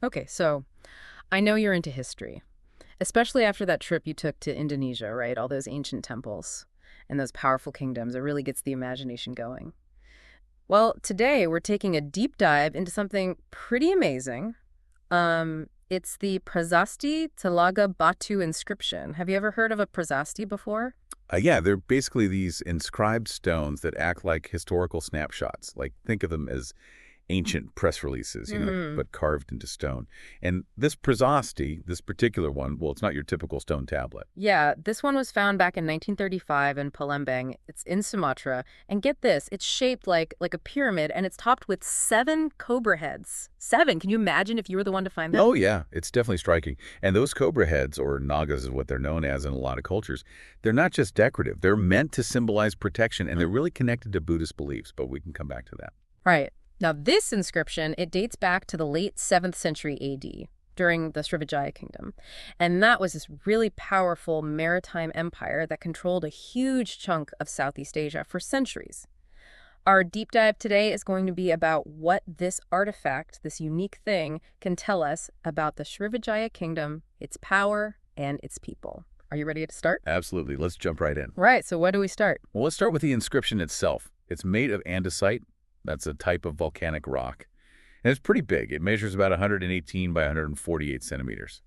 Okay, so I know you're into history, especially after that trip you took to Indonesia, right? All those ancient temples and those powerful kingdoms. It really gets the imagination going. Well, today we're taking a deep dive into something pretty amazing. It's the Prasasti Telaga Batu inscription. Have you ever heard of a Prasasti before? Yeah, they're basically these inscribed stones that act like historical snapshots. Like, think of them as ancient press releases, Hmm. but carved into stone. And this Prasasti, this particular one, well, it's not your typical stone tablet. Yeah, this one was found back in 1935 in Palembang. It's in Sumatra. And get this, it's shaped like a pyramid and it's topped with seven cobra heads. Seven. Can you imagine if you were the one to find that? Oh, yeah, it's definitely striking. And those cobra heads, or nagas is what they're known as in a lot of cultures, they're not just decorative. They're meant to symbolize protection, and they're really connected to Buddhist beliefs, but we can come back to that. Right. Now, this inscription, it dates back to the late 7th century AD during the Srivijaya kingdom. And that was this really powerful maritime empire that controlled a huge chunk of Southeast Asia for centuries. Our deep dive today is going to be about what this artifact, this unique thing, can tell us about the Srivijaya kingdom, its power, and its people. Are you ready to start? Absolutely. Let's jump right in. Right, so where do we start? Well, let's start with the inscription itself. It's made of andesite. That's a type of volcanic rock. And it's pretty big. It measures about 118 by 148 centimeters.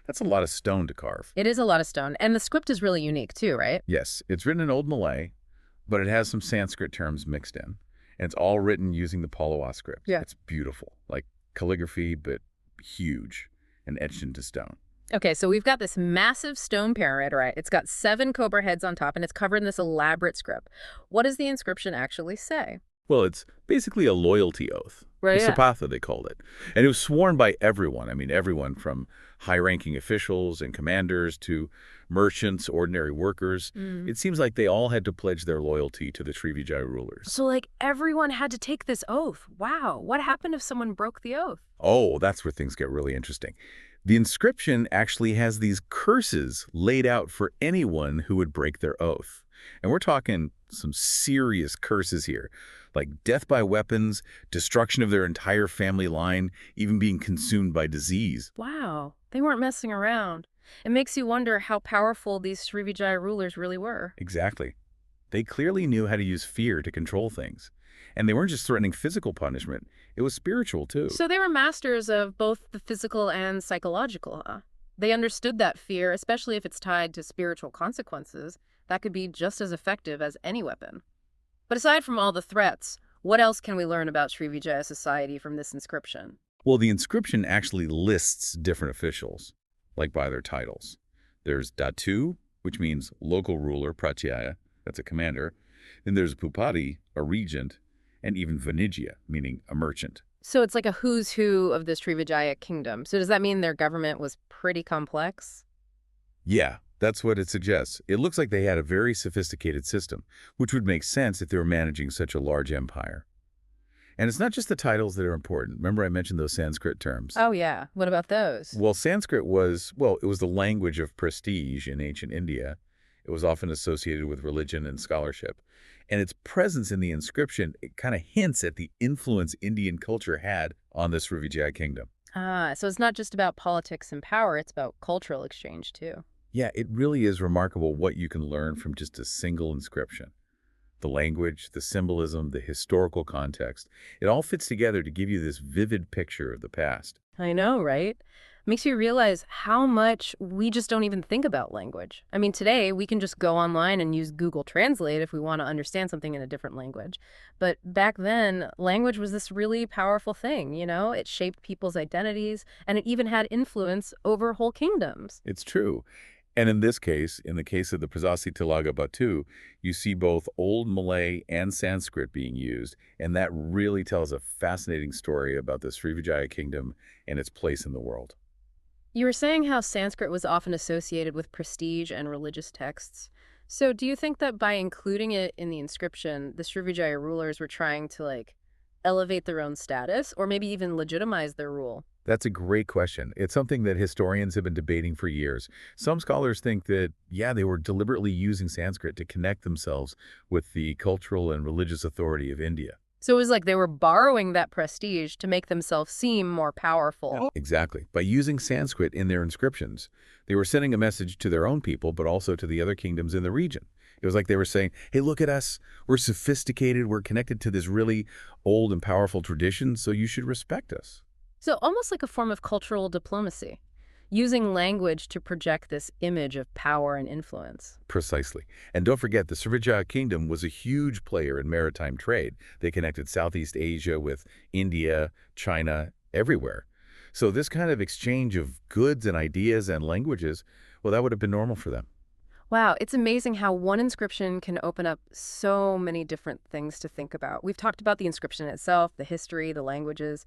That's a lot of stone to carve. It is a lot of stone, and the script is really unique too, right? Yes, it's written in Old Malay, but it has some Sanskrit terms mixed in. And it's all written using the Palawa script. Yeah. It's beautiful, like calligraphy, but huge and etched into stone. Okay, so we've got this massive stone pyramid, right? It's got seven cobra heads on top, and it's covered in this elaborate script. What does the inscription actually say? Well, it's basically a loyalty oath. Right, A yeah. sapatha, they called it. And it was sworn by everyone. I mean, everyone from high-ranking officials and commanders to merchants, ordinary workers. Mm. It seems like they all had to pledge their loyalty to the Srivijaya rulers. So, like, everyone had to take this oath. Wow. What happened if someone broke the oath? Oh, that's where things get really interesting. The inscription actually has these curses laid out for anyone who would break their oath. And we're talking some serious curses here, like death by weapons, destruction of their entire family line, even being consumed by disease. Wow. They weren't messing around. It makes you wonder how powerful these Srivijaya rulers really were. Exactly. They clearly knew how to use fear to control things. And they weren't just threatening physical punishment, it was spiritual too. So they were masters of both the physical and psychological, huh? They understood that fear, especially if it's tied to spiritual consequences, that could be just as effective as any weapon. But aside from all the threats, what else can we learn about Srivijaya society from this inscription? Well, the inscription actually lists different officials, like by their titles. There's Datu, which means local ruler, Pratyaya, that's a commander. Then there's Bhupati, a regent, and even Vanijya, meaning a merchant. So it's like a who's who of the Srivijaya kingdom. So does that mean their government was pretty complex? Yeah, that's what it suggests. It looks like they had a very sophisticated system, which would make sense if they were managing such a large empire. And it's not just the titles that are important. Remember I mentioned those Sanskrit terms? Oh, yeah. What about those? Well, Sanskrit was, well, it was the language of prestige in ancient India. It was often associated with religion and scholarship. And its presence in the inscription, it kind of hints at the influence Indian culture had on the Srivijaya kingdom. Ah, so it's not just about politics and power, it's about cultural exchange too. Yeah, it really is remarkable what you can learn from just a single inscription. The language, the symbolism, the historical context, it all fits together to give you this vivid picture of the past. I know, right? Makes you realize how much we just don't even think about language. I mean, today we can just go online and use Google Translate if we want to understand something in a different language. But back then, language was this really powerful thing, you know? It shaped people's identities, and it even had influence over whole kingdoms. It's true. And in this case, in the case of the Prasasti Telaga Batu, you see both Old Malay and Sanskrit being used, and that really tells a fascinating story about the Srivijaya kingdom and its place in the world. You were saying how Sanskrit was often associated with prestige and religious texts. So do you think that by including it in the inscription, the Srivijaya rulers were trying to, like, elevate their own status or maybe even legitimize their rule? That's a great question. It's something that historians have been debating for years. Some scholars think that, yeah, they were deliberately using Sanskrit to connect themselves with the cultural and religious authority of India. So it was like they were borrowing that prestige to make themselves seem more powerful. Yeah. Exactly. By using Sanskrit in their inscriptions, they were sending a message to their own people, but also to the other kingdoms in the region. It was like they were saying, hey, look at us. We're sophisticated. We're connected to this really old and powerful tradition, so you should respect us. So almost like a form of cultural diplomacy, using language to project this image of power and influence. Precisely. And don't forget, the Srivijaya kingdom was a huge player in maritime trade. They connected Southeast Asia with India, China, everywhere. So this kind of exchange of goods and ideas and languages, well, that would have been normal for them. Wow, it's amazing how one inscription can open up so many different things to think about. We've talked about the inscription itself, the history, the languages,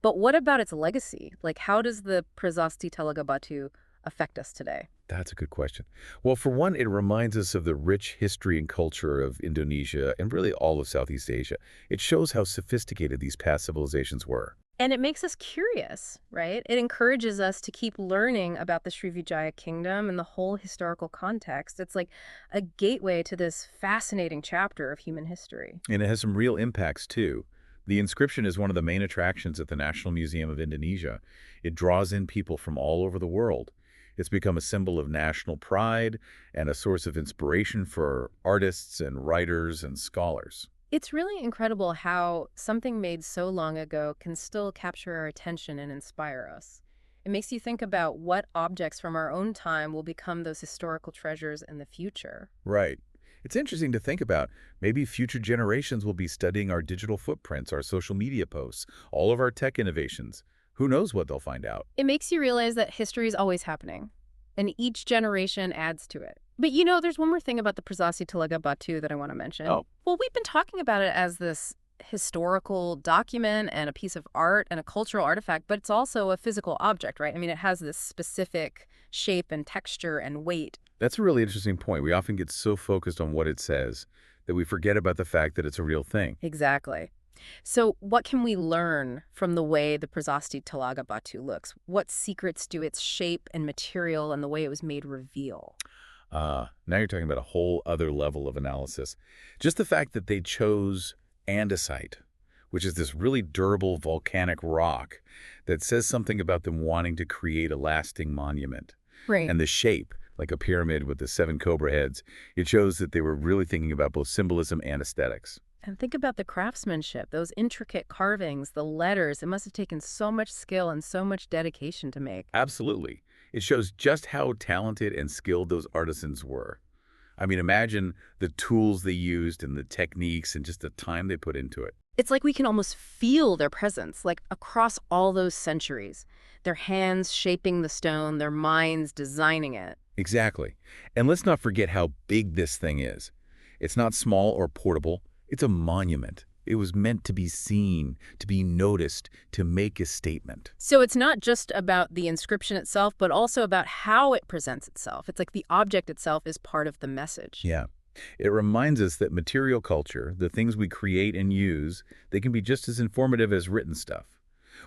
but what about its legacy? Like, how does the Prasasti Telaga Batu affect us today? That's a good question. Well, for one, it reminds us of the rich history and culture of Indonesia and really all of Southeast Asia. It shows how sophisticated these past civilizations were. And it makes us curious, right? It encourages us to keep learning about the Srivijaya kingdom and the whole historical context. It's like a gateway to this fascinating chapter of human history. And it has some real impacts, too. The inscription is one of the main attractions at the National Museum of Indonesia. It draws in people from all over the world. It's become a symbol of national pride and a source of inspiration for artists and writers and scholars. It's really incredible how something made so long ago can still capture our attention and inspire us. It makes you think about what objects from our own time will become those historical treasures in the future. Right. It's interesting to think about. Maybe future generations will be studying our digital footprints, our social media posts, all of our tech innovations. Who knows what they'll find out? It makes you realize that history is always happening, and each generation adds to it. But you know, there's one more thing about the Prasasti Telaga Batu that I want to mention. Oh. Well, we've been talking about it as this historical document and a piece of art and a cultural artifact, but it's also a physical object, right? I mean, it has this specific shape and texture and weight. That's a really interesting point. We often get so focused on what it says that we forget about the fact that it's a real thing. Exactly. So what can we learn from the way the Prasasti Telaga Batu looks? What secrets do its shape and material and the way it was made reveal? Now you're talking about a whole other level of analysis. Just the fact that they chose andesite, which is this really durable volcanic rock that says something about them wanting to create a lasting monument. Right. And the shape, like a pyramid with the 7 cobra heads, it shows that they were really thinking about both symbolism and aesthetics. And think about the craftsmanship, those intricate carvings, the letters. It must have taken so much skill and so much dedication to make. Absolutely. It shows just how talented and skilled those artisans were. I mean, imagine the tools they used and the techniques and just the time they put into it. It's like we can almost feel their presence, like across all those centuries. Their hands shaping the stone, their minds designing it. Exactly. And let's not forget how big this thing is. It's not small or portable. It's a monument. It was meant to be seen, to be noticed, to make a statement. So it's not just about the inscription itself, but also about how it presents itself. It's like the object itself is part of the message. Yeah. It reminds us that material culture, the things we create and use, they can be just as informative as written stuff.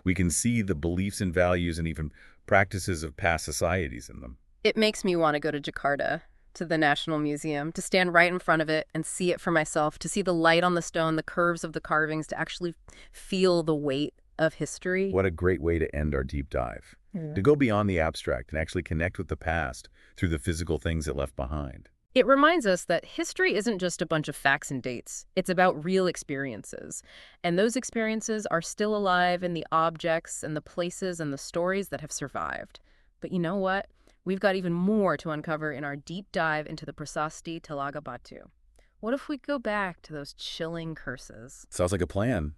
We can see the beliefs and values and even practices of past societies in them. It makes me want to go to Jakarta, to the National Museum, to stand right in front of it and see it for myself, to see the light on the stone, the curves of the carvings, to actually feel the weight of history. What a great way to end our deep dive. Yeah. To go beyond the abstract and actually connect with the past through the physical things it left behind. It reminds us that history isn't just a bunch of facts and dates. It's about real experiences. And those experiences are still alive in the objects and the places and the stories that have survived. But you know what? We've got even more to uncover in our deep dive into the Prasasti Telaga Batu. What if we go back to those chilling curses? Sounds like a plan.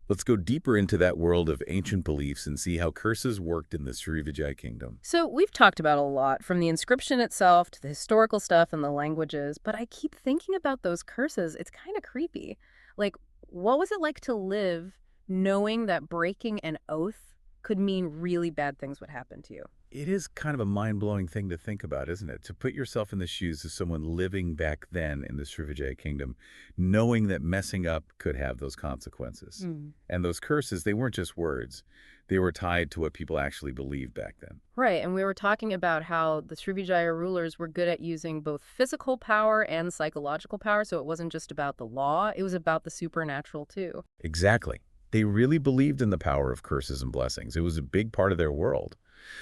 Let's go deeper into that world of ancient beliefs and see how curses worked in the Srivijaya kingdom. So we've talked about a lot, from the inscription itself to the historical stuff and the languages, but I keep thinking about those curses. It's kind of creepy. Like, what was it like to live knowing that breaking an oath could mean really bad things would happen to you. It is kind of a mind-blowing thing to think about, isn't it? To put yourself in the shoes of someone living back then in the Srivijaya kingdom, knowing that messing up could have those consequences. Mm. And those curses, they weren't just words. They were tied to what people actually believed back then. Right, and we were talking about how the Srivijaya rulers were good at using both physical power and psychological power, so it wasn't just about the law, it was about the supernatural too. Exactly. They really believed in the power of curses and blessings. It was a big part of their world.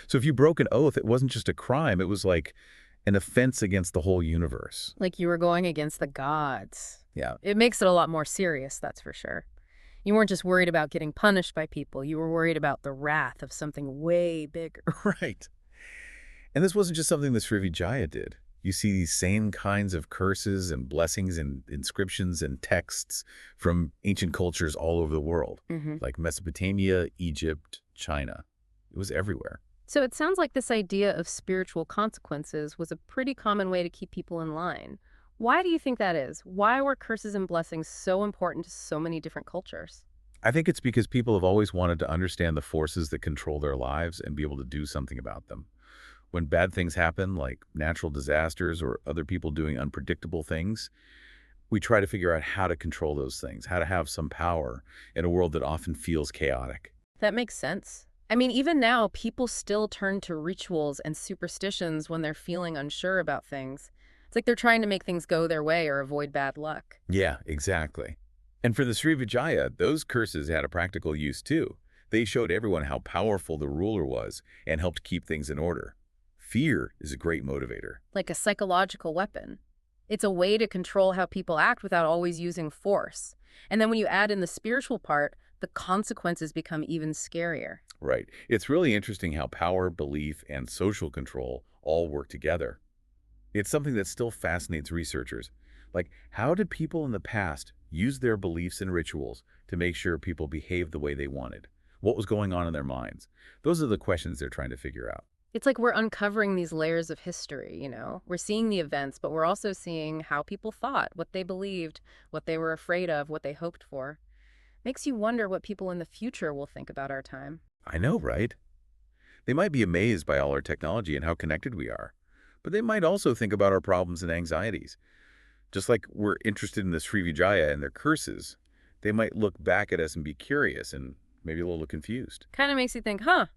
So if you broke an oath, it wasn't just a crime. It was like an offense against the whole universe. Like you were going against the gods. Yeah. It makes it a lot more serious, that's for sure. You weren't just worried about getting punished by people, you were worried about the wrath of something way bigger. Right. And this wasn't just something the Srivijaya did. You see these same kinds of curses and blessings and inscriptions and texts from ancient cultures all over the world, like Mesopotamia, Egypt, China. It was everywhere. So it sounds like this idea of spiritual consequences was a pretty common way to keep people in line. Why do you think that is? Why were curses and blessings so important to so many different cultures? I think it's because people have always wanted to understand the forces that control their lives and be able to do something about them. When bad things happen, like natural disasters or other people doing unpredictable things, we try to figure out how to control those things, how to have some power in a world that often feels chaotic. That makes sense. I mean, even now, people still turn to rituals and superstitions when they're feeling unsure about things. It's like they're trying to make things go their way or avoid bad luck. Yeah, exactly. And for the Srivijaya, those curses had a practical use too. They showed everyone how powerful the ruler was and helped keep things in order. Fear is a great motivator. Like a psychological weapon. It's a way to control how people act without always using force. And then when you add in the spiritual part, the consequences become even scarier. Right. It's really interesting how power, belief, and social control all work together. It's something that still fascinates researchers. Like, how did people in the past use their beliefs and rituals to make sure people behaved the way they wanted? What was going on in their minds? Those are the questions they're trying to figure out. It's like we're uncovering these layers of history, you know? We're seeing the events, but we're also seeing how people thought, what they believed, what they were afraid of, what they hoped for. Makes you wonder what people in the future will think about our time. I know, right? They might be amazed by all our technology and how connected we are, but they might also think about our problems and anxieties. Just like we're interested in the Srivijaya and their curses, they might look back at us and be curious and maybe a little confused. Kind of makes you think, huh,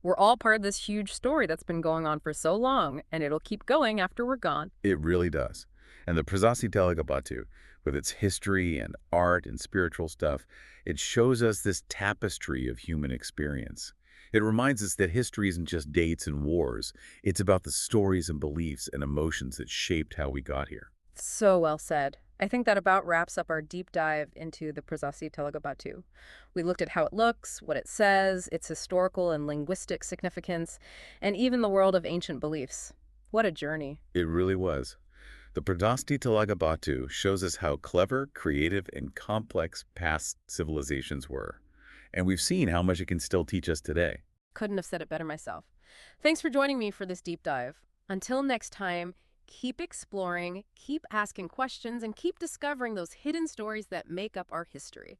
we're all part of this huge story that's been going on for so long, and it'll keep going after we're gone. It really does. And the Prasasti Telaga Batu, with its history and art and spiritual stuff, it shows us this tapestry of human experience. It reminds us that history isn't just dates and wars. It's about the stories and beliefs and emotions that shaped how we got here. So well said. I think that about wraps up our deep dive into the Prasasti Telaga Batu. We looked at how it looks, what it says, its historical and linguistic significance, and even the world of ancient beliefs. What a journey. It really was. The Prasasti Telaga Batu shows us how clever, creative, and complex past civilizations were. And we've seen how much it can still teach us today. Couldn't have said it better myself. Thanks for joining me for this deep dive. Until next time, keep exploring, keep asking questions, and keep discovering those hidden stories that make up our history.